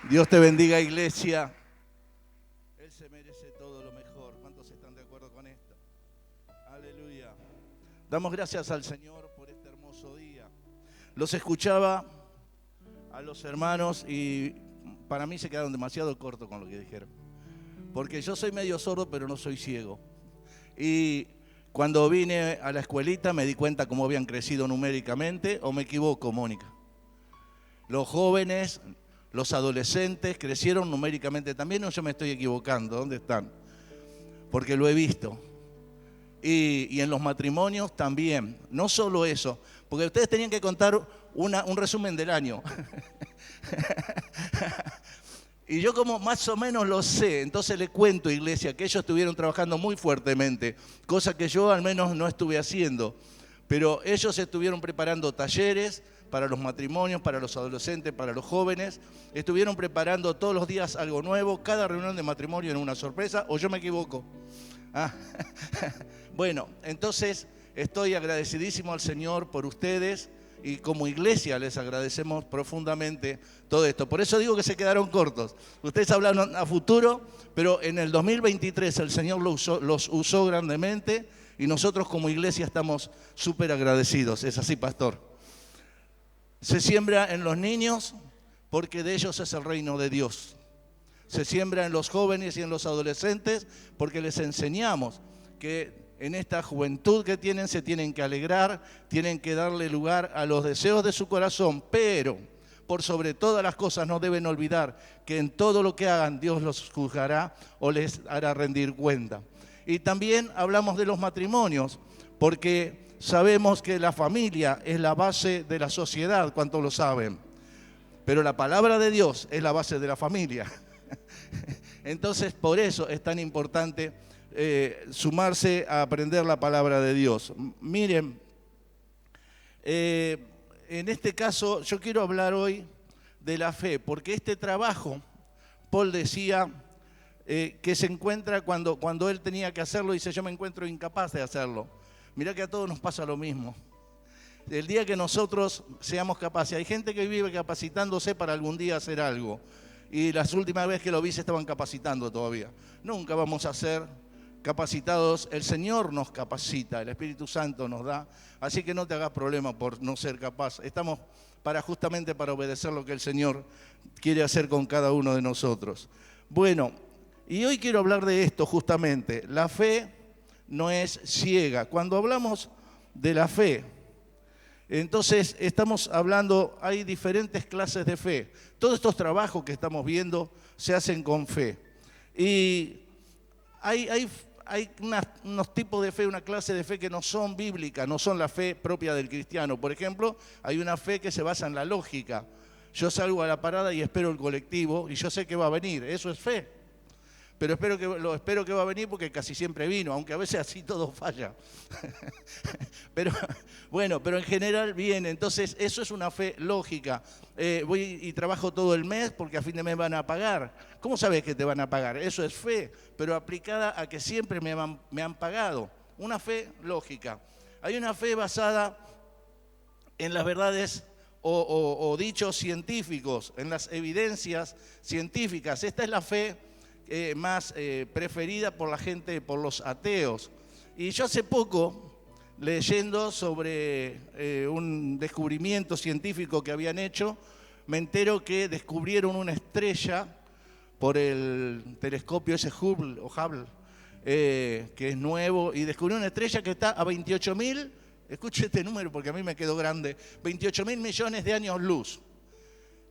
Dios te bendiga, iglesia. Él se merece todo lo mejor. ¿Cuántos están de acuerdo con esto? Aleluya. Damos gracias al Señor por este hermoso día. Los escuchaba a los hermanos y para mí se quedaron demasiado cortos con lo que dijeron. Porque yo soy medio sordo, pero no soy ciego. Y cuando vine a la escuelita me di cuenta cómo habían crecido numéricamente, o me equivoco, Mónica. Los jóvenes, los adolescentes crecieron numéricamente también, o yo me estoy equivocando. ¿Dónde están? Porque lo he visto. Y en los matrimonios también. No solo eso, porque ustedes tenían que contar un resumen del año. Y yo como más o menos lo sé, entonces le cuento, iglesia, que ellos estuvieron trabajando muy fuertemente, cosa que yo al menos no estuve haciendo. Pero ellos estuvieron preparando talleres para los matrimonios, para los adolescentes, para los jóvenes. Estuvieron preparando todos los días algo nuevo, cada reunión de matrimonio era una sorpresa, ¿o yo me equivoco? Bueno, entonces estoy agradecidísimo al Señor por ustedes y como iglesia les agradecemos profundamente todo esto. Por eso digo que se quedaron cortos. Ustedes hablaron a futuro, pero en el 2023 el Señor los usó grandemente y nosotros como iglesia estamos súper agradecidos. Es así, pastor. Se siembra en los niños porque de ellos es el reino de Dios. Se siembra en los jóvenes y en los adolescentes porque les enseñamos que en esta juventud que tienen se tienen que alegrar, tienen que darle lugar a los deseos de su corazón, pero por sobre todas las cosas no deben olvidar que en todo lo que hagan Dios los juzgará o les hará rendir cuenta. Y también hablamos de los matrimonios, porque sabemos que la familia es la base de la sociedad, ¿cuántos lo saben? Pero la palabra de Dios es la base de la familia. Entonces, por eso es tan importante sumarse a aprender la palabra de Dios. Miren, en este caso yo quiero hablar hoy de la fe, porque este trabajo, Paul decía que se encuentra cuando él tenía que hacerlo, dice yo me encuentro incapaz de hacerlo. Mirá que a todos nos pasa lo mismo. El día que nosotros seamos capaces, hay gente que vive capacitándose para algún día hacer algo, y las últimas veces que lo vi se estaban capacitando todavía. Nunca vamos a ser capacitados, el Señor nos capacita, el Espíritu Santo nos da, así que no te hagas problema por no ser capaz. Estamos justamente para obedecer lo que el Señor quiere hacer con cada uno de nosotros. Bueno, y hoy quiero hablar de esto justamente. La fe no es ciega. Cuando hablamos de la fe, entonces estamos hablando, hay diferentes clases de fe. Todos estos trabajos que estamos viendo se hacen con fe. Y hay unos tipos de fe, una clase de fe que no son bíblicas, no son la fe propia del cristiano. Por ejemplo, hay una fe que se basa en la lógica. Yo salgo a la parada y espero el colectivo y yo sé que va a venir, eso es fe. Pero espero que va a venir porque casi siempre vino, aunque a veces así todo falla. Pero bueno, pero en general viene, entonces eso es una fe lógica. Voy y trabajo todo el mes porque a fin de mes van a pagar. ¿Cómo sabes que te van a pagar? Eso es fe, pero aplicada a que siempre me han pagado. Una fe lógica. Hay una fe basada en las verdades o dichos científicos, en las evidencias científicas. Esta es la fe más preferida por la gente, por los ateos. Y yo hace poco, leyendo sobre un descubrimiento científico que habían hecho, me entero que descubrieron una estrella por el telescopio ese Hubble, que es nuevo, y descubrieron una estrella que está a 28.000, escuche este número porque a mí me quedó grande, 28.000 millones de años luz.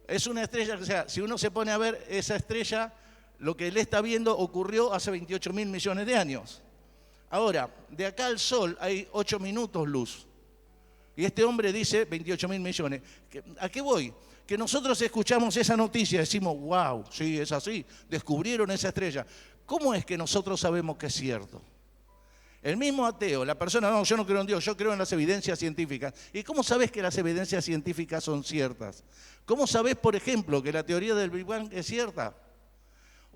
Es una estrella, o sea, si uno se pone a ver esa estrella, lo que él está viendo ocurrió hace 28.000 millones de años. Ahora, de acá al Sol hay 8 minutos luz. Y este hombre dice 28.000 millones. ¿A qué voy? Que nosotros escuchamos esa noticia y decimos, wow, sí, es así, descubrieron esa estrella. ¿Cómo es que nosotros sabemos que es cierto? El mismo ateo, la persona, no, yo no creo en Dios, yo creo en las evidencias científicas. ¿Y cómo sabes que las evidencias científicas son ciertas? ¿Cómo sabes, por ejemplo, que la teoría del Big Bang es cierta?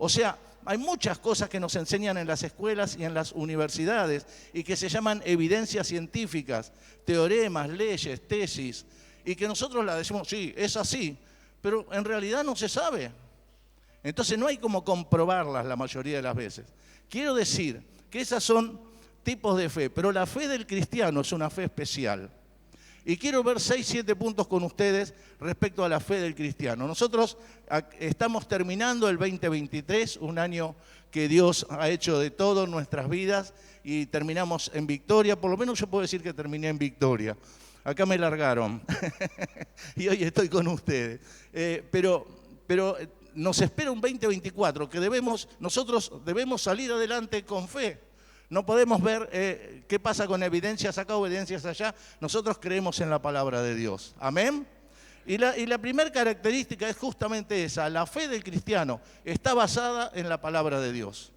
O sea, hay muchas cosas que nos enseñan en las escuelas y en las universidades y que se llaman evidencias científicas, teoremas, leyes, tesis, y que nosotros la decimos, sí, es así, pero en realidad no se sabe. Entonces no hay como comprobarlas la mayoría de las veces. Quiero decir que esas son tipos de fe, pero la fe del cristiano es una fe especial. Y quiero ver 6, 7 puntos con ustedes respecto a la fe del cristiano. Nosotros estamos terminando el 2023, un año que Dios ha hecho de todo en nuestras vidas y terminamos en victoria. Por lo menos yo puedo decir que terminé en victoria. Acá me largaron y hoy estoy con ustedes. Pero nos espera un 2024 que nosotros debemos salir adelante con fe. No podemos ver qué pasa con evidencias acá o evidencias allá. Nosotros creemos en la palabra de Dios. Amén. Y la primera característica es justamente esa. La fe del cristiano está basada en la palabra de Dios.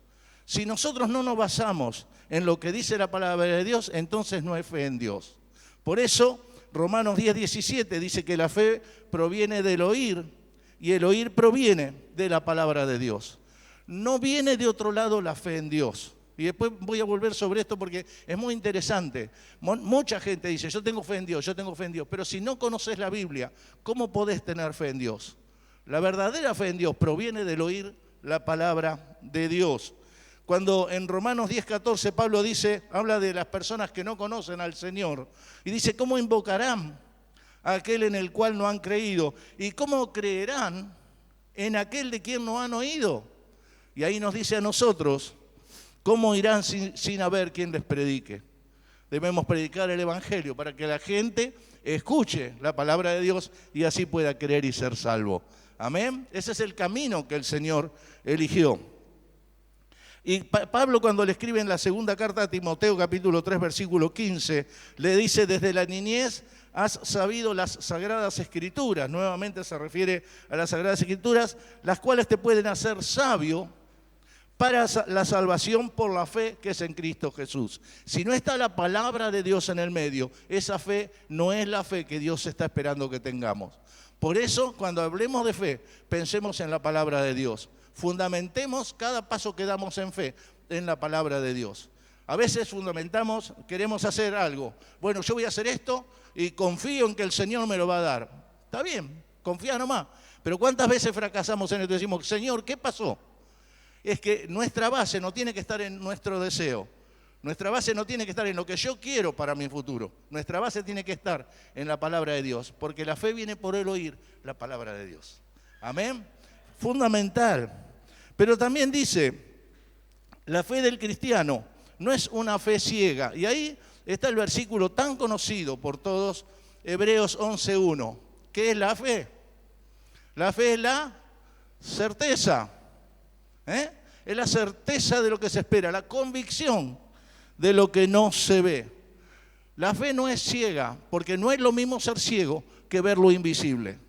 Si nosotros no nos basamos en lo que dice la palabra de Dios, entonces no hay fe en Dios. Por eso, Romanos 10:17 dice que la fe proviene del oír y el oír proviene de la palabra de Dios. No viene de otro lado la fe en Dios. Y después voy a volver sobre esto porque es muy interesante. Mucha gente dice, yo tengo fe en Dios, yo tengo fe en Dios. Pero si no conoces la Biblia, ¿cómo podés tener fe en Dios? La verdadera fe en Dios proviene del oír la palabra de Dios. Cuando en Romanos 10:14 Pablo habla de las personas que no conocen al Señor. Y dice, ¿cómo invocarán a aquel en el cual no han creído? ¿Y cómo creerán en aquel de quien no han oído? Y ahí nos dice a nosotros, ¿cómo irán sin haber quien les predique? Debemos predicar el Evangelio para que la gente escuche la palabra de Dios y así pueda creer y ser salvo. Amén. Ese es el camino que el Señor eligió. Y Pablo, cuando le escribe en la segunda carta a Timoteo, capítulo 3, versículo 15, le dice, desde la niñez has sabido las Sagradas Escrituras. Nuevamente se refiere a las Sagradas Escrituras, las cuales te pueden hacer sabio para la salvación por la fe que es en Cristo Jesús. Si no está la palabra de Dios en el medio, esa fe no es la fe que Dios está esperando que tengamos. Por eso, cuando hablemos de fe, pensemos en la palabra de Dios. Fundamentemos cada paso que damos en fe en la palabra de Dios. A veces queremos hacer algo. Bueno, yo voy a hacer esto y confío en que el Señor me lo va a dar. Está bien, confía nomás. Pero ¿cuántas veces fracasamos en esto? Decimos, Señor, ¿qué pasó? Es que nuestra base no tiene que estar en nuestro deseo. Nuestra base no tiene que estar en lo que yo quiero para mi futuro. Nuestra base tiene que estar en la palabra de Dios, porque la fe viene por el oír la palabra de Dios. Amén. Fundamental. Pero también dice, la fe del cristiano no es una fe ciega. Y ahí está el versículo tan conocido por todos, Hebreos 11:1. ¿Qué es la fe? La fe es la certeza. Es la certeza de lo que se espera, la convicción de lo que no se ve. La fe no es ciega, porque no es lo mismo ser ciego que ver lo invisible.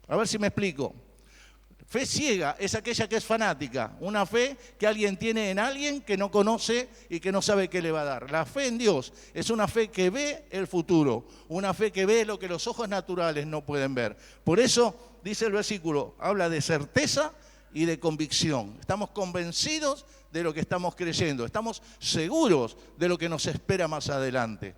A ver si me explico. Fe ciega es aquella que es fanática, una fe que alguien tiene en alguien que no conoce y que no sabe qué le va a dar. La fe en Dios es una fe que ve el futuro, una fe que ve lo que los ojos naturales no pueden ver. Por eso, dice el versículo, habla de certeza y de convicción. Estamos convencidos de lo que estamos creyendo, estamos seguros de lo que nos espera más adelante.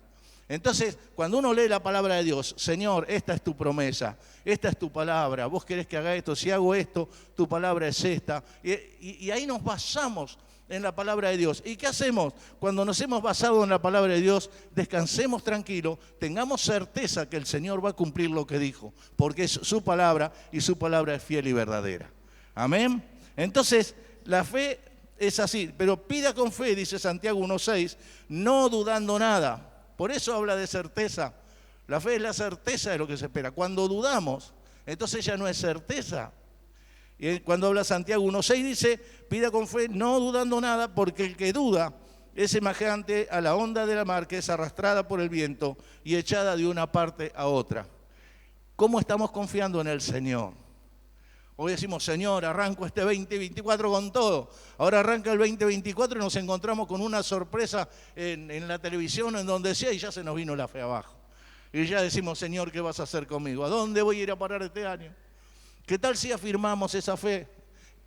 Entonces, cuando uno lee la palabra de Dios, Señor, esta es tu promesa, esta es tu palabra, vos querés que haga esto, si hago esto, tu palabra es esta. Y ahí nos basamos en la palabra de Dios. ¿Y qué hacemos? Cuando nos hemos basado en la palabra de Dios, descansemos tranquilos, tengamos certeza que el Señor va a cumplir lo que dijo, porque es su palabra y su palabra es fiel y verdadera. Amén. Entonces, la fe es así, pero pida con fe, dice Santiago 1:6, no dudando nada. Por eso habla de certeza. La fe es la certeza de lo que se espera. Cuando dudamos, entonces ya no es certeza. Y cuando habla Santiago 1:6 dice, pida con fe, no dudando nada, porque el que duda es semejante a la onda de la mar que es arrastrada por el viento y echada de una parte a otra. ¿Cómo estamos confiando en el Señor? Hoy decimos, Señor, arranco este 2024 con todo. Ahora arranca el 2024 y nos encontramos con una sorpresa en la televisión, en donde sea, y ya se nos vino la fe abajo. Y ya decimos, Señor, ¿qué vas a hacer conmigo? ¿A dónde voy a ir a parar este año? ¿Qué tal si afirmamos esa fe,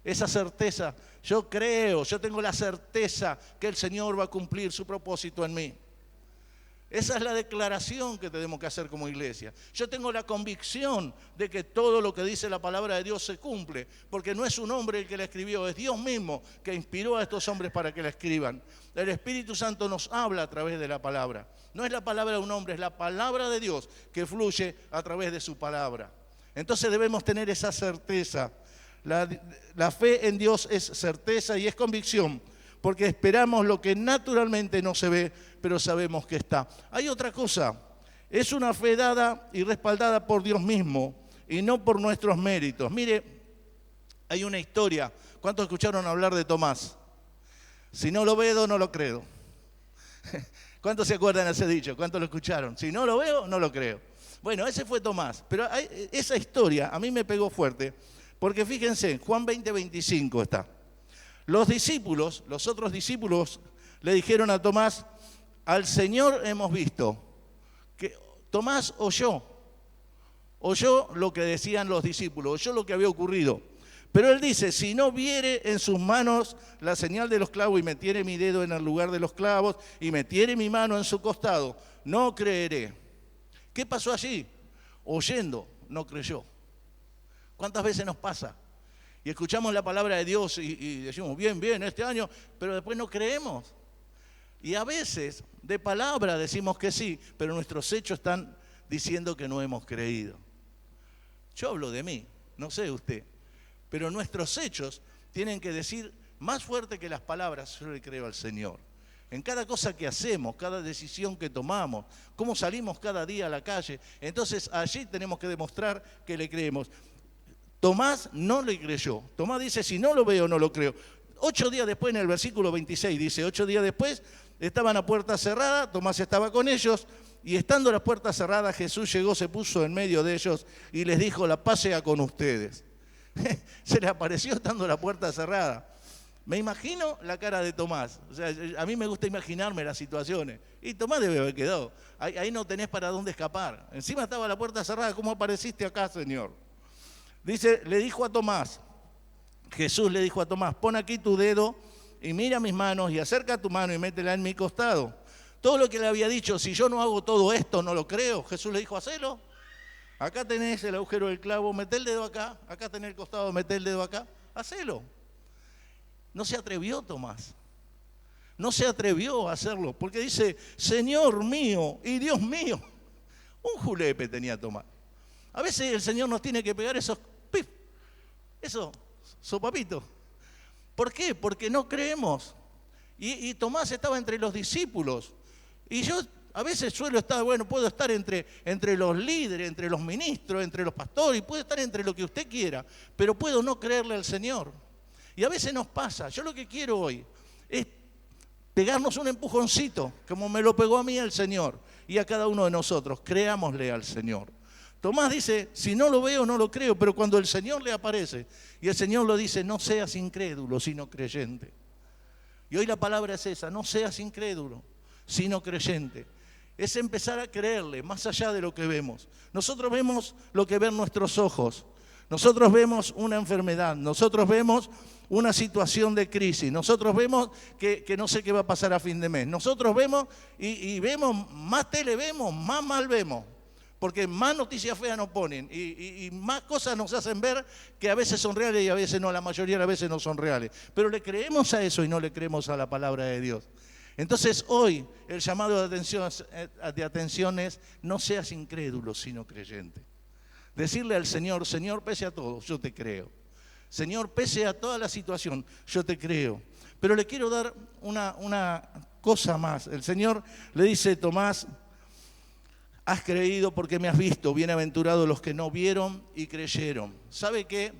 esa certeza? Yo creo, yo tengo la certeza que el Señor va a cumplir su propósito en mí. Esa es la declaración que tenemos que hacer como iglesia. Yo tengo la convicción de que todo lo que dice la palabra de Dios se cumple, porque no es un hombre el que la escribió, es Dios mismo que inspiró a estos hombres para que la escriban. El Espíritu Santo nos habla a través de la palabra. No es la palabra de un hombre, es la palabra de Dios que fluye a través de su palabra. Entonces debemos tener esa certeza. La fe en Dios es certeza y es convicción, porque esperamos lo que naturalmente no se ve, pero sabemos que está. Hay otra cosa, es una fe dada y respaldada por Dios mismo y no por nuestros méritos. Mire, hay una historia. ¿Cuántos escucharon hablar de Tomás? Si no lo veo, no lo creo. ¿Cuántos se acuerdan de ese dicho? ¿Cuántos lo escucharon? Si no lo veo, no lo creo. Bueno, ese fue Tomás, pero esa historia a mí me pegó fuerte, porque fíjense, Juan 20:25 está. Los discípulos, los otros discípulos, le dijeron a Tomás, al Señor hemos visto. Que Tomás oyó lo que decían los discípulos, oyó lo que había ocurrido. Pero él dice, si no viere en sus manos la señal de los clavos y metiere mi dedo en el lugar de los clavos y metiere mi mano en su costado, no creeré. ¿Qué pasó allí? Oyendo, no creyó. ¿Cuántas veces nos pasa? Y escuchamos la palabra de Dios y decimos, bien, este año, pero después no creemos. Y a veces, de palabra decimos que sí, pero nuestros hechos están diciendo que no hemos creído. Yo hablo de mí, no sé usted, pero nuestros hechos tienen que decir más fuerte que las palabras, yo le creo al Señor. En cada cosa que hacemos, cada decisión que tomamos, cómo salimos cada día a la calle, entonces allí tenemos que demostrar que le creemos. Tomás no le creyó. Tomás dice, si no lo veo, no lo creo. 8 días después, en el versículo 26, dice, 8 días después, estaban a puerta cerrada, Tomás estaba con ellos, y estando las puertas cerradas, Jesús llegó, se puso en medio de ellos y les dijo, la paz sea con ustedes. Se le apareció estando la puerta cerrada. Me imagino la cara de Tomás. O sea, a mí me gusta imaginarme las situaciones. Y Tomás debe haber quedado. Ahí no tenés para dónde escapar. Encima estaba la puerta cerrada. ¿Cómo apareciste acá, Señor? Dice, le dijo a Tomás, Jesús le dijo a Tomás, pon aquí tu dedo y mira mis manos y acerca tu mano y métela en mi costado. Todo lo que le había dicho, si yo no hago todo esto, no lo creo. Jesús le dijo, hacelo. Acá tenés el agujero del clavo, meté el dedo acá. Acá tenés el costado, meté el dedo acá. Hacelo. No se atrevió Tomás. No se atrevió a hacerlo, porque dice, Señor mío y Dios mío. Un julepe tenía Tomás. A veces el Señor nos tiene que pegar esos pif, esos sopapitos. ¿Por qué? Porque no creemos. Y Tomás estaba entre los discípulos. Y yo a veces suelo estar, puedo estar entre los líderes, entre los ministros, entre los pastores, y puedo estar entre lo que usted quiera, pero puedo no creerle al Señor. Y a veces nos pasa. Yo lo que quiero hoy es pegarnos un empujoncito, como me lo pegó a mí el Señor y a cada uno de nosotros. Creámosle al Señor. Tomás dice, si no lo veo, no lo creo, pero cuando el Señor le aparece y el Señor lo dice, no seas incrédulo, sino creyente. Y hoy la palabra es esa, no seas incrédulo, sino creyente. Es empezar a creerle más allá de lo que vemos. Nosotros vemos lo que ven nuestros ojos. Nosotros vemos una enfermedad, nosotros vemos una situación de crisis, nosotros vemos que no sé qué va a pasar a fin de mes. Nosotros vemos y vemos, más tele vemos, más mal vemos. Porque más noticias feas nos ponen y más cosas nos hacen ver que a veces son reales y a veces no, la mayoría de las veces no son reales. Pero le creemos a eso y no le creemos a la palabra de Dios. Entonces hoy el llamado de atención es no seas incrédulo sino creyente. Decirle al Señor, Señor, pese a todo, yo te creo. Señor, pese a toda la situación, yo te creo. Pero le quiero dar una cosa más. El Señor le dice, Tomás, has creído porque me has visto, bienaventurados los que no vieron y creyeron. ¿Sabe qué?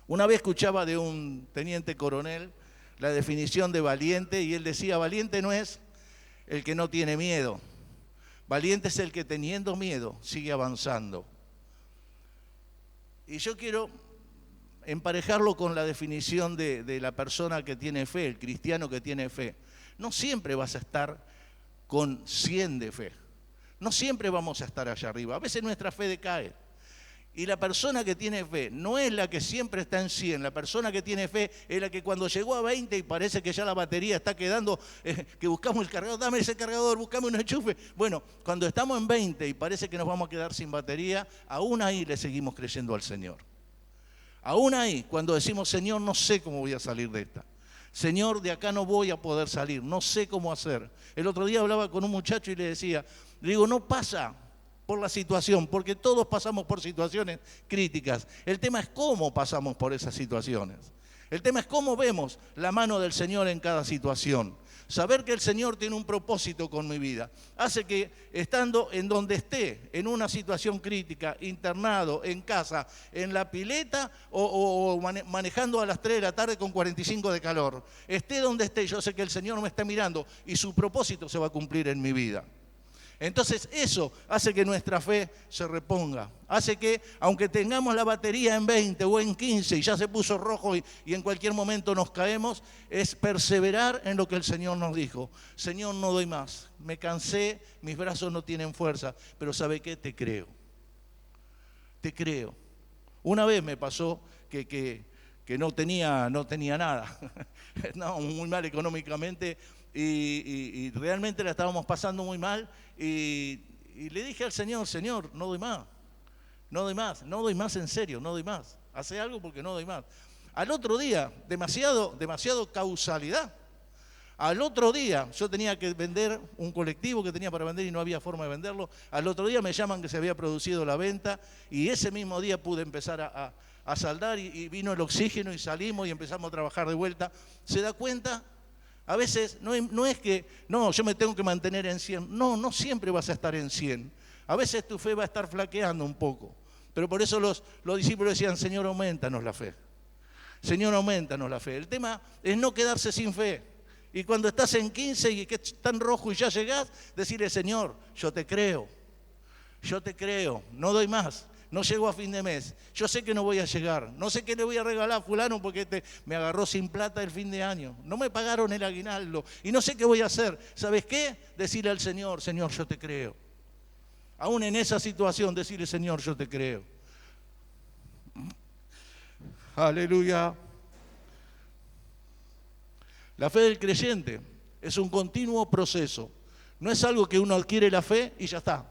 Una vez escuchaba de un teniente coronel la definición de valiente y él decía, valiente no es el que no tiene miedo, valiente es el que teniendo miedo sigue avanzando. Y yo quiero emparejarlo con la definición de la persona que tiene fe, el cristiano que tiene fe. No siempre vas a estar con 100 de fe. No siempre vamos a estar allá arriba. A veces nuestra fe decae. Y la persona que tiene fe no es la que siempre está en 100. La persona que tiene fe es la que cuando llegó a 20 y parece que ya la batería está quedando, que buscamos el cargador, dame ese cargador, buscame un enchufe. Bueno, cuando estamos en 20 y parece que nos vamos a quedar sin batería, aún ahí le seguimos creyendo al Señor. Aún ahí, cuando decimos, Señor, no sé cómo voy a salir de esta. Señor, de acá no voy a poder salir, no sé cómo hacer. El otro día hablaba con un muchacho y le digo, no pasa por la situación, porque todos pasamos por situaciones críticas. El tema es cómo pasamos por esas situaciones. El tema es cómo vemos la mano del Señor en cada situación. Saber que el Señor tiene un propósito con mi vida hace que estando en donde esté, en una situación crítica, internado, en casa, en la pileta o manejando a las 3 de la tarde con 45 de calor, esté donde esté, yo sé que el Señor me está mirando y su propósito se va a cumplir en mi vida. Entonces eso hace que nuestra fe se reponga, hace que aunque tengamos la batería en 20 o en 15 y ya se puso rojo y en cualquier momento nos caemos, es perseverar en lo que el Señor nos dijo. Señor, no doy más, me cansé, mis brazos no tienen fuerza, pero ¿sabe qué? Te creo. Te creo. Una vez me pasó que no tenía nada, no, muy mal económicamente. Y realmente la estábamos pasando muy mal y le dije al Señor, Señor, no doy más, no doy más en serio, no doy más. Hace algo porque no doy más. Al otro día, demasiado causalidad. Al otro día yo tenía que vender un colectivo que tenía para vender y no había forma de venderlo. Al otro día me llaman que se había producido la venta y ese mismo día pude empezar a saldar y vino el oxígeno y salimos y empezamos a trabajar de vuelta. ¿Se da cuenta? A veces no es que, no, yo me tengo que mantener en 100. No siempre vas a estar en 100. A veces tu fe va a estar flaqueando un poco. Pero por eso los discípulos decían, Señor, aumentanos la fe. Señor, aumentanos la fe. El tema es no quedarse sin fe. Y cuando estás en 15 y que está en rojo y ya llegás, decirle, Señor, yo te creo, no doy más. No llego a fin de mes, yo sé que no voy a llegar, no sé qué le voy a regalar a fulano porque me agarró sin plata el fin de año, no me pagaron el aguinaldo y no sé qué voy a hacer. ¿Sabes qué? Decirle al Señor, Señor, yo te creo. Aún en esa situación, decirle, Señor, yo te creo. Aleluya. La fe del creyente es un continuo proceso, no es algo que uno adquiere la fe y ya está,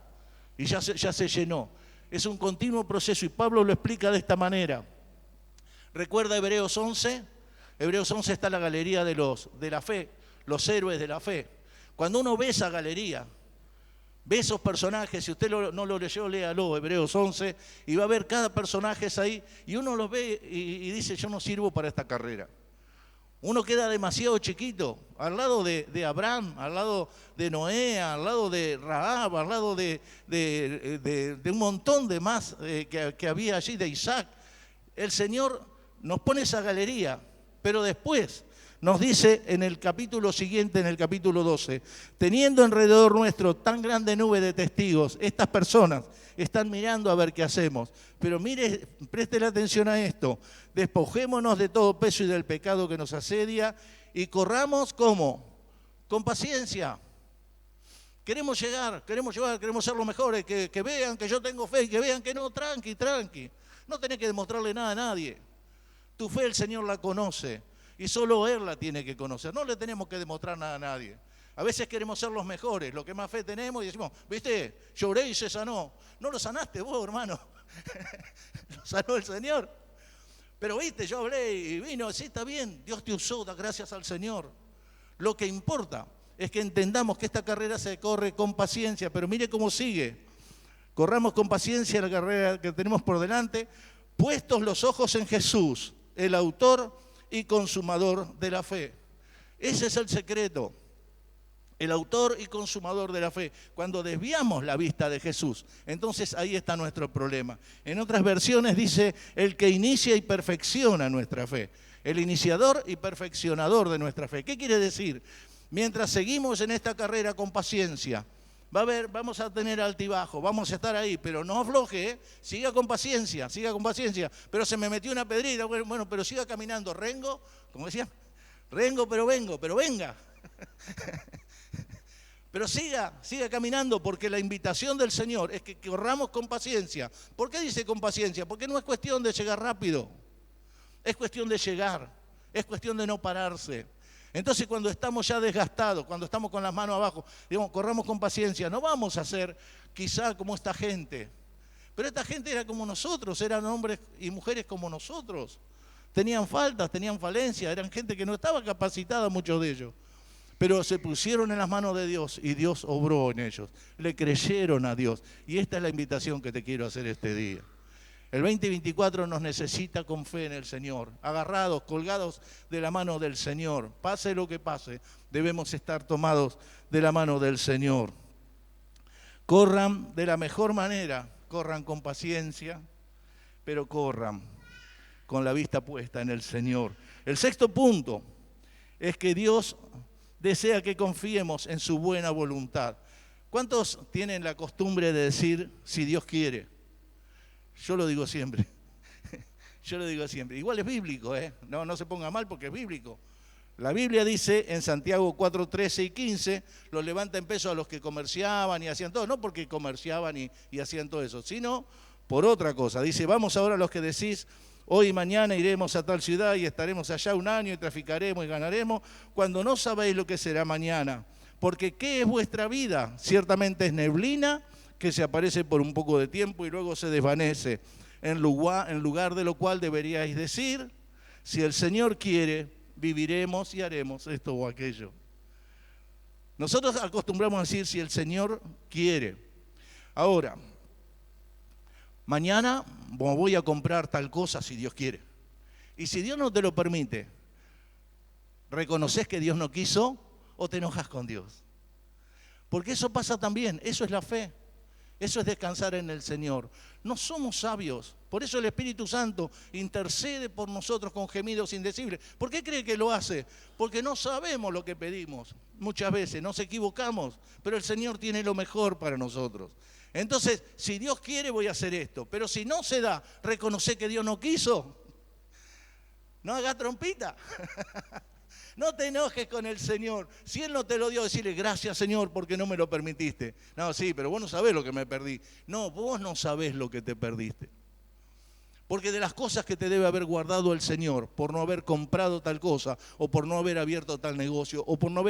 y ya se llenó. Es un continuo proceso y Pablo lo explica de esta manera. ¿Recuerda Hebreos 11? Hebreos 11 está la galería de la fe, los héroes de la fe. Cuando uno ve esa galería, ve esos personajes, si usted no lo leyó, léalo, Hebreos 11, y va a ver cada personaje ahí, y uno los ve y dice, yo no sirvo para esta carrera. Uno queda demasiado chiquito, al lado de Abraham, al lado de Noé, al lado de Rahab, al lado de un montón de más que había allí, de Isaac. El Señor nos pone esa galería, pero después nos dice en el capítulo siguiente, en el capítulo 12, teniendo alrededor nuestro tan grande nube de testigos, estas personas están mirando a ver qué hacemos. Pero mire, préstele atención a esto, despojémonos de todo peso y del pecado que nos asedia y corramos ¿cómo? Con paciencia. Queremos llegar, queremos ser los mejores, que vean que yo tengo fe y que vean que no, tranqui. No tenés que demostrarle nada a nadie. Tu fe el Señor la conoce y solo Él la tiene que conocer. No le tenemos que demostrar nada a nadie. A veces queremos ser los mejores, los que más fe tenemos y decimos, ¿viste? Lloré y se sanó. No lo sanaste vos, hermano. Lo sanó el Señor. Pero viste, yo hablé y vino, sí, está bien, Dios te usó, da gracias al Señor. Lo que importa es que entendamos que esta carrera se corre con paciencia, pero mire cómo sigue. Corramos con paciencia la carrera que tenemos por delante, puestos los ojos en Jesús, el autor y consumador de la fe. Ese es el secreto. El autor y consumador de la fe. Cuando desviamos la vista de Jesús, entonces ahí está nuestro problema. En otras versiones dice, el que inicia y perfecciona nuestra fe. El iniciador y perfeccionador de nuestra fe. ¿Qué quiere decir? Mientras seguimos en esta carrera con paciencia, vamos a tener altibajo, vamos a estar ahí, pero no afloje, ¿eh? Siga con paciencia, pero se me metió una pedrita, bueno, pero siga caminando, rengo, como decía, rengo, pero venga. Pero siga caminando, porque la invitación del Señor es que corramos con paciencia. ¿Por qué dice con paciencia? Porque no es cuestión de llegar rápido, es cuestión de llegar, es cuestión de no pararse. Entonces, cuando estamos ya desgastados, cuando estamos con las manos abajo, digamos, corramos con paciencia. No vamos a ser quizá como esta gente, pero esta gente era como nosotros, eran hombres y mujeres como nosotros. Tenían faltas, tenían falencias, eran gente que no estaba capacitada, muchos de ellos. Pero se pusieron en las manos de Dios y Dios obró en ellos. Le creyeron a Dios. Y esta es la invitación que te quiero hacer este día. El 2024 nos necesita con fe en el Señor, agarrados, colgados de la mano del Señor. Pase lo que pase, debemos estar tomados de la mano del Señor. Corran de la mejor manera, corran con paciencia, pero corran con la vista puesta en el Señor. El sexto punto es que Dios desea que confiemos en su buena voluntad. ¿Cuántos tienen la costumbre de decir si Dios quiere? Yo lo digo siempre. Yo lo digo siempre. Igual es bíblico, ¿eh? No se ponga mal porque es bíblico. La Biblia dice en Santiago 4, 13 y 15, los levanta en peso a los que comerciaban y hacían todo, no porque comerciaban y hacían todo eso, sino por otra cosa. Dice, vamos ahora a los que decís, hoy y mañana iremos a tal ciudad y estaremos allá un año y traficaremos y ganaremos, cuando no sabéis lo que será mañana. Porque ¿qué es vuestra vida? Ciertamente es neblina que se aparece por un poco de tiempo y luego se desvanece. En lugar de lo cual deberíais decir, si el Señor quiere, viviremos y haremos esto o aquello. Nosotros acostumbramos a decir si el Señor quiere. Ahora, mañana voy a comprar tal cosa si Dios quiere. Y si Dios no te lo permite, ¿reconoces que Dios no quiso o te enojas con Dios? Porque eso pasa también, eso es la fe. Eso es descansar en el Señor. No somos sabios, por eso el Espíritu Santo intercede por nosotros con gemidos indecibles. ¿Por qué cree que lo hace? Porque no sabemos lo que pedimos. Muchas veces nos equivocamos, pero el Señor tiene lo mejor para nosotros. Entonces, si Dios quiere, voy a hacer esto. Pero si no se da, reconoce que Dios no quiso. No hagas trompita. No te enojes con el Señor. Si Él no te lo dio, decirle gracias, Señor, porque no me lo permitiste. No, sí, pero vos no sabés lo que me perdí. No, vos no sabés lo que te perdiste. Porque de las cosas que te debe haber guardado el Señor, por no haber comprado tal cosa, o por no haber abierto tal negocio, o por no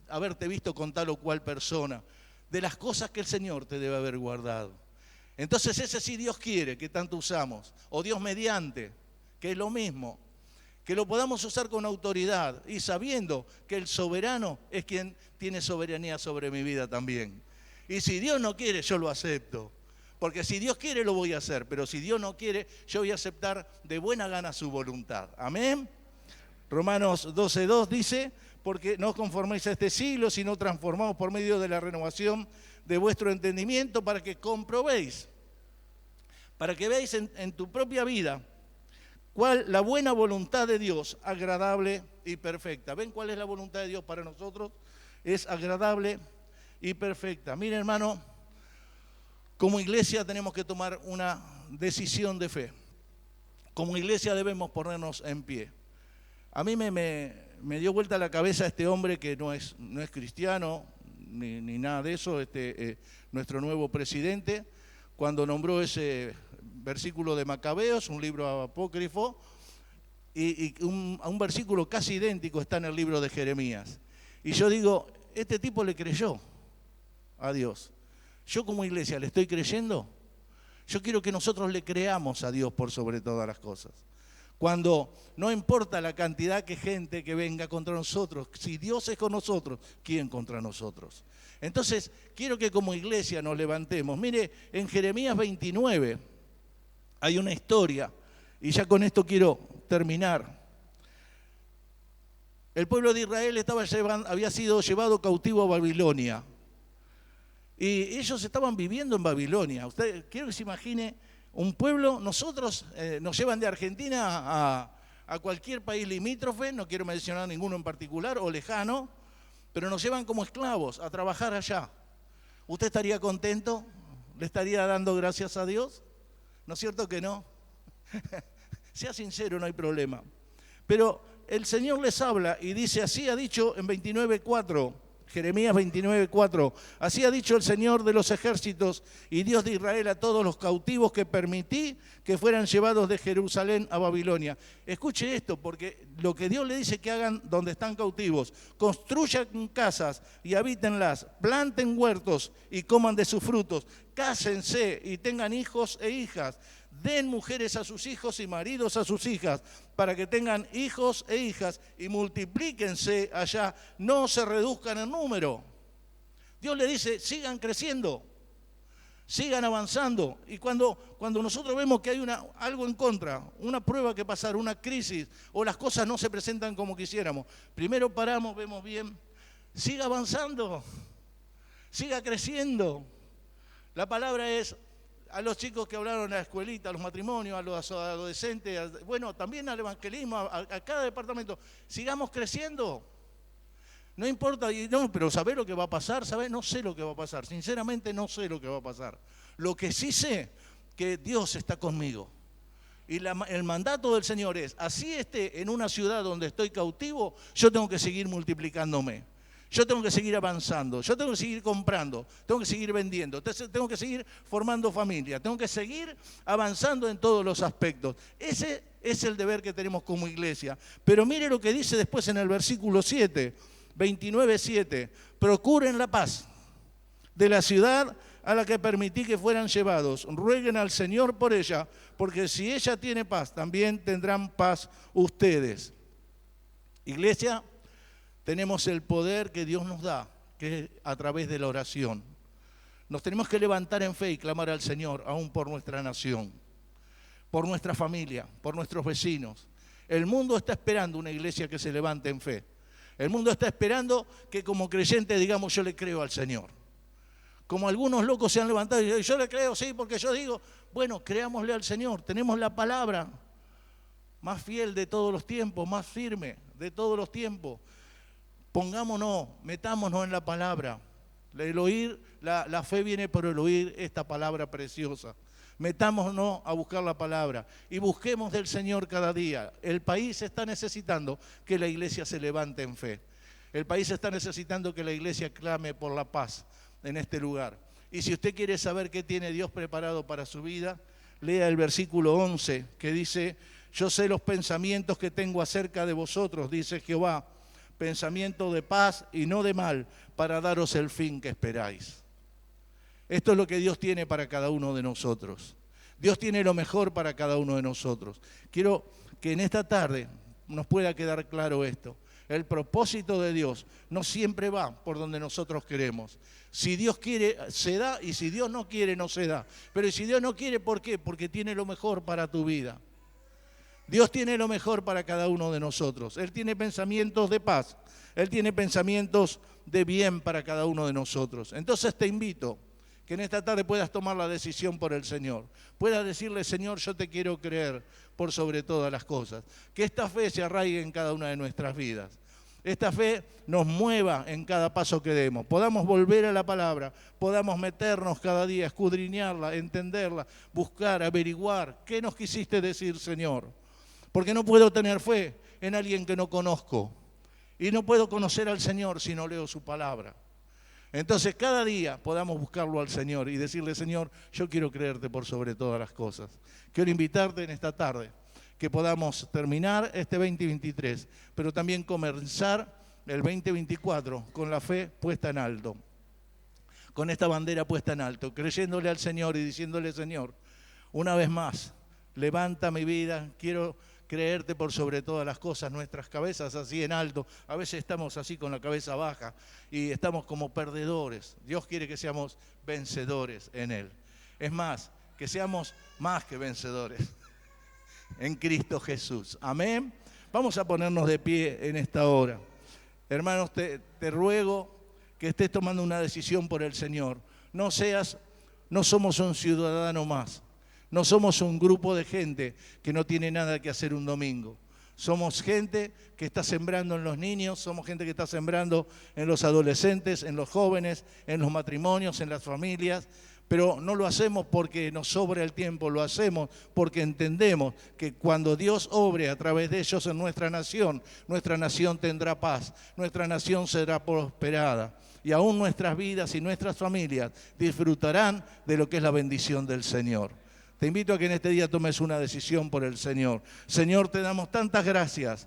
haberte visto con tal o cual persona, de las cosas que el Señor te debe haber guardado. Entonces ese sí Dios quiere, que tanto usamos, o Dios mediante, que es lo mismo. Que lo podamos usar con autoridad y sabiendo que el soberano es quien tiene soberanía sobre mi vida también. Y si Dios no quiere, yo lo acepto. Porque si Dios quiere, lo voy a hacer. Pero si Dios no quiere, yo voy a aceptar de buena gana su voluntad. Amén. Romanos 12:2 dice, porque no os conforméis a este siglo, sino transformaos por medio de la renovación de vuestro entendimiento para que comprobéis, para que veáis en tu propia vida cuál la buena voluntad de Dios, agradable y perfecta. ¿Ven cuál es la voluntad de Dios para nosotros? Es agradable y perfecta. Mire, hermano, como iglesia tenemos que tomar una decisión de fe. Como iglesia debemos ponernos en pie. A mí me dio vuelta la cabeza este hombre que no es cristiano ni nada de eso, nuestro nuevo presidente, cuando nombró ese versículo de Macabeos, un libro apócrifo, y un versículo casi idéntico está en el libro de Jeremías. Y yo digo, este tipo le creyó a Dios. Yo como iglesia le estoy creyendo. Yo quiero que nosotros le creamos a Dios por sobre todas las cosas. Cuando no importa la cantidad de gente que venga contra nosotros, si Dios es con nosotros, ¿quién contra nosotros? Entonces, quiero que como iglesia nos levantemos. Mire, en Jeremías 29 hay una historia, y ya con esto quiero terminar. El pueblo de Israel había sido llevado cautivo a Babilonia. Y ellos estaban viviendo en Babilonia. Usted quiero que se imagine un pueblo, nosotros nos llevan de Argentina a cualquier país limítrofe, no quiero mencionar ninguno en particular, o lejano, pero nos llevan como esclavos a trabajar allá. ¿Usted estaría contento? ¿Le estaría dando gracias a Dios? ¿No es cierto que no? Sea sincero, no hay problema. Pero el Señor les habla y dice, así ha dicho en 29:4, Jeremías 29:4. Así ha dicho el Señor de los ejércitos y Dios de Israel a todos los cautivos que permití que fueran llevados de Jerusalén a Babilonia. Escuche esto, porque lo que Dios le dice que hagan donde están cautivos: construyan casas y habítenlas, planten huertos y coman de sus frutos, cásense y tengan hijos e hijas, den mujeres a sus hijos y maridos a sus hijas, para que tengan hijos e hijas y multiplíquense allá, no se reduzcan en número. Dios le dice, sigan creciendo, sigan avanzando. Y cuando nosotros vemos que hay algo en contra, una prueba que pasar, una crisis, o las cosas no se presentan como quisiéramos, primero paramos, vemos bien, siga avanzando, siga creciendo. La palabra es a los chicos que hablaron en la escuelita, a los matrimonios, a los adolescentes, bueno, también al evangelismo, a cada departamento. Sigamos creciendo. No importa, no, pero ¿sabés lo que va a pasar? ¿Sabés? No sé lo que va a pasar. Sinceramente no sé lo que va a pasar. Lo que sí sé, que Dios está conmigo. Y el mandato del Señor es, así esté en una ciudad donde estoy cautivo, yo tengo que seguir multiplicándome. Yo tengo que seguir avanzando, yo tengo que seguir comprando, tengo que seguir vendiendo, tengo que seguir formando familia, tengo que seguir avanzando en todos los aspectos. Ese es el deber que tenemos como iglesia. Pero mire lo que dice después en el versículo 7, 29:7. Procuren la paz de la ciudad a la que permití que fueran llevados. Rueguen al Señor por ella, porque si ella tiene paz, también tendrán paz ustedes. Iglesia, tenemos el poder que Dios nos da, que es a través de la oración. Nos tenemos que levantar en fe y clamar al Señor, aún por nuestra nación, por nuestra familia, por nuestros vecinos. El mundo está esperando una iglesia que se levante en fe. El mundo está esperando que como creyentes digamos, yo le creo al Señor. Como algunos locos se han levantado y dicen, yo le creo, sí, porque yo digo, bueno, creámosle al Señor. Tenemos la palabra más fiel de todos los tiempos, más firme de todos los tiempos. Pongámonos, metámonos en la palabra. El oír, la fe viene por el oír esta palabra preciosa. Metámonos a buscar la palabra y busquemos del Señor cada día. El país está necesitando que la iglesia se levante en fe. El país está necesitando que la iglesia clame por la paz en este lugar. Y si usted quiere saber qué tiene Dios preparado para su vida, lea el versículo 11 que dice, yo sé los pensamientos que tengo acerca de vosotros, dice Jehová, pensamiento de paz y no de mal, para daros el fin que esperáis. Esto es lo que Dios tiene para cada uno de nosotros. Dios tiene lo mejor para cada uno de nosotros. Quiero que en esta tarde nos pueda quedar claro esto. El propósito de Dios no siempre va por donde nosotros queremos. Si Dios quiere, se da, y si Dios no quiere, no se da. Pero si Dios no quiere, ¿por qué? Porque tiene lo mejor para tu vida. Dios tiene lo mejor para cada uno de nosotros. Él tiene pensamientos de paz. Él tiene pensamientos de bien para cada uno de nosotros. Entonces te invito que en esta tarde puedas tomar la decisión por el Señor. Puedas decirle, Señor, yo te quiero creer por sobre todas las cosas. Que esta fe se arraigue en cada una de nuestras vidas. Esta fe nos mueva en cada paso que demos. Podamos volver a la palabra, podamos meternos cada día, escudriñarla, entenderla, buscar, averiguar. ¿Qué nos quisiste decir, Señor? Porque no puedo tener fe en alguien que no conozco. Y no puedo conocer al Señor si no leo su palabra. Entonces cada día podamos buscarlo al Señor y decirle, Señor, yo quiero creerte por sobre todas las cosas. Quiero invitarte en esta tarde que podamos terminar este 2023, pero también comenzar el 2024 con la fe puesta en alto. Con esta bandera puesta en alto, creyéndole al Señor y diciéndole, Señor, una vez más, levanta mi vida, quiero creerte por sobre todas las cosas, nuestras cabezas así en alto. A veces estamos así con la cabeza baja y estamos como perdedores. Dios quiere que seamos vencedores en Él. Es más, que seamos más que vencedores en Cristo Jesús. Amén. Vamos a ponernos de pie en esta hora. Hermanos, te ruego que estés tomando una decisión por el Señor. No somos un ciudadano más. No somos un grupo de gente que no tiene nada que hacer un domingo. Somos gente que está sembrando en los niños, somos gente que está sembrando en los adolescentes, en los jóvenes, en los matrimonios, en las familias, pero no lo hacemos porque nos sobra el tiempo, lo hacemos porque entendemos que cuando Dios obre a través de ellos en nuestra nación tendrá paz, nuestra nación será prosperada. Y aún nuestras vidas y nuestras familias disfrutarán de lo que es la bendición del Señor. Te invito a que en este día tomes una decisión por el Señor. Señor, te damos tantas gracias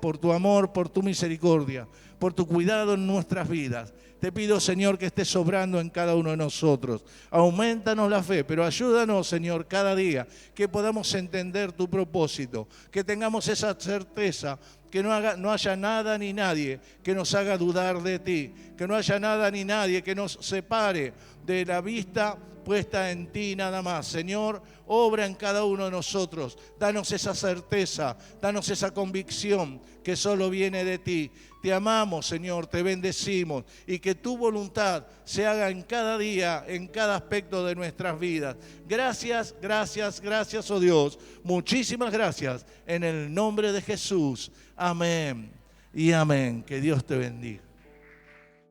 por tu amor, por tu misericordia, por tu cuidado en nuestras vidas. Te pido, Señor, que estés sobrando en cada uno de nosotros. Aumentanos la fe, pero ayúdanos, Señor, cada día que podamos entender tu propósito, que tengamos esa certeza, que no haya nada ni nadie que nos haga dudar de ti, que no haya nada ni nadie que nos separe de la vista puesta en ti nada más. Señor, obra en cada uno de nosotros. Danos esa certeza, danos esa convicción que solo viene de ti. Te amamos, Señor, te bendecimos y que tu voluntad se haga en cada día, en cada aspecto de nuestras vidas. Gracias, gracias, gracias, oh Dios. Muchísimas gracias en el nombre de Jesús. Amén y amén. Que Dios te bendiga.